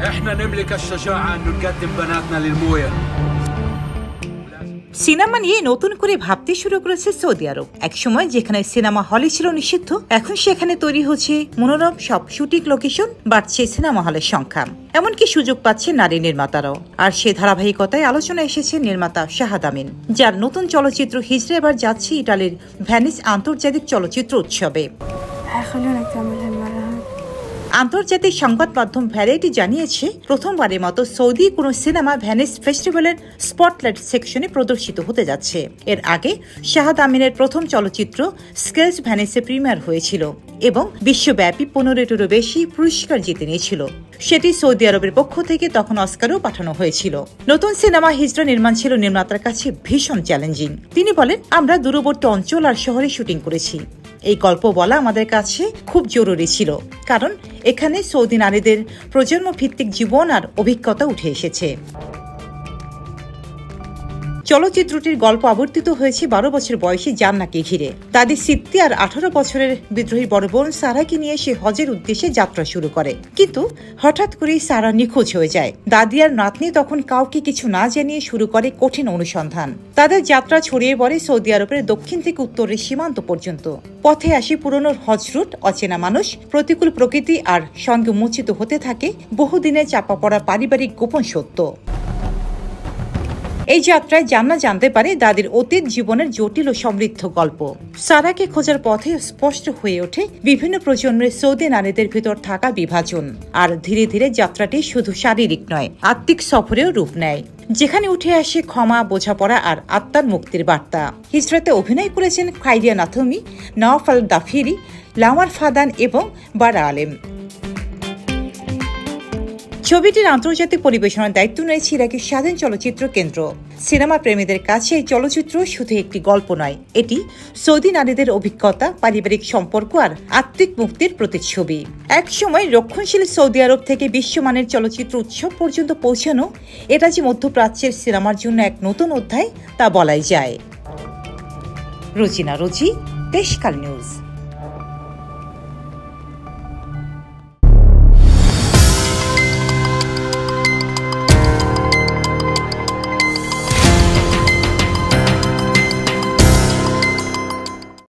احنا نملك الشجاعة أن نقدم بناتنا للموية। Cinema নিয়ে নতুন করে ভাবতে শুরু করেছে সৌদি আরব। একসময় যেখানে সিনেমা হলে ছিল নিষিদ্ধ, এখন সেখানে তৈরি হচ্ছে মনোরম সব শুটিং লোকেশন, বাড়ছে সিনেমা হলের সংখ্যা, এমনকি সুযোগ পাচ্ছে নারী নির্মাতারাও। আর সে ধারাবাহিকতায় আলোচনা এসেছে নির্মাতা শাহাদ আমিন, যার নতুন চলচ্চিত্র হিজড়া এবার যাচ্ছে ইটালির ভেনিস আন্তর্জাতিক চলচ্চিত্র উৎসবে। আন্তর্জাতিক সংবাদ মাধ্যম ভ্যারাইটি জানিয়েছে, প্রথমবারের মতো সৌদি কোনো সিনেমা ভেনিস ফেস্টিভ্যালের স্পটলাইট সেকশনে প্রদর্শিত হতে যাচ্ছে। এর আগে শাহাদ আমিনের প্রথম চলচ্চিত্র স্কেলস ভেনিসে প্রিমিয়ার হয়েছিল এবং বিশ্বব্যাপী 15টিরও বেশি পুরস্কার জিতে নিয়েছিল। সেটি সৌদি আরবের পক্ষ থেকে তখন অস্কারও পাঠানো হয়েছিল। নতুন সিনেমা হিজড়া নির্মাণ ছিল নির্মাতার কাছে ভীষণ চ্যালেঞ্জিং। তিনি বলেন, আমরা দূরবর্তী অঞ্চল আর শহরে শুটিং করেছি। এই গল্প বলা আমাদের কাছে খুব জরুরি ছিল, কারণ এখানে সৌদি নারীদের প্রজন্ম ভিত্তিক জীবন আর অভিজ্ঞতা উঠে এসেছে। চলচ্চিত্রটির গল্প আবর্তিত হয়েছে 12 বছর বয়সী জান্নাকে ঘিরে। দাদি সিদ্দি আর 18 বছরের বিদ্রোহী বড় বোন সারাকে নিয়ে সে হজের উদ্দেশ্যে যাত্রা শুরু করে, কিন্তু হঠাৎ করেই সারা নিখোঁজ হয়ে যায়। দাদি আর নাতনি তখন কাউকে কিছু না জানিয়ে শুরু করে কঠিন অনুসন্ধান। তাদের যাত্রা ছড়িয়ে পড়ে সৌদি আরবের দক্ষিণ থেকে উত্তরের সীমান্ত পর্যন্ত। পথে আসে পুরনো হজ রুট, অচেনা মানুষ, প্রতিকূল প্রকৃতি, আর সঙ্গে উন্মোচিত হতে থাকে বহুদিনে চাপা পড়া পারিবারিক গোপন সত্য। এই যাত্রায় জান্না জানতে পারে দাদির অতীত জীবনের জটিল ও সমৃদ্ধ গল্প। সারাকে খোঁজার পথে স্পষ্ট হয়ে ওঠে বিভিন্ন প্রজন্মের সৌদি নারীদের ভিতর থাকা বিভাজন। আর ধীরে ধীরে যাত্রাটি শুধু শারীরিক নয়, আত্মিক সফরেও রূপ নেয়, যেখানে উঠে আসে ক্ষমা, বোঝাপড়া আর আত্মার মুক্তির বার্তা। হিজড়াতে অভিনয় করেছেন খাইরিয়া নাথমি, নওয়াফ আল দাফিরি, লামার ফাদান এবং বারা আলেম। ছবিটির আন্তর্জাতিক পরিবেশনার দায়িত্ব নিয়েছে ইরাকের স্বাধীন চলচ্চিত্র কেন্দ্র। সিনেমা প্রেমীদের কাছে এই চলচ্চিত্র শুধু একটি গল্প নয়, এটি সৌদি নারীদের অভিজ্ঞতা, পারিবারিক সম্পর্ক আর আত্মিক মুক্তির প্রতিচ্ছবি। একসময় রক্ষণশীল সৌদি আরব থেকে বিশ্বমানের চলচ্চিত্র উৎসব পর্যন্ত পৌঁছানো, এটা যে মধ্যপ্রাচ্যের সিনেমার জন্য এক নতুন অধ্যায় তা বলাই যায়। রোজিনা রোজি, দেশকাল নিউজ।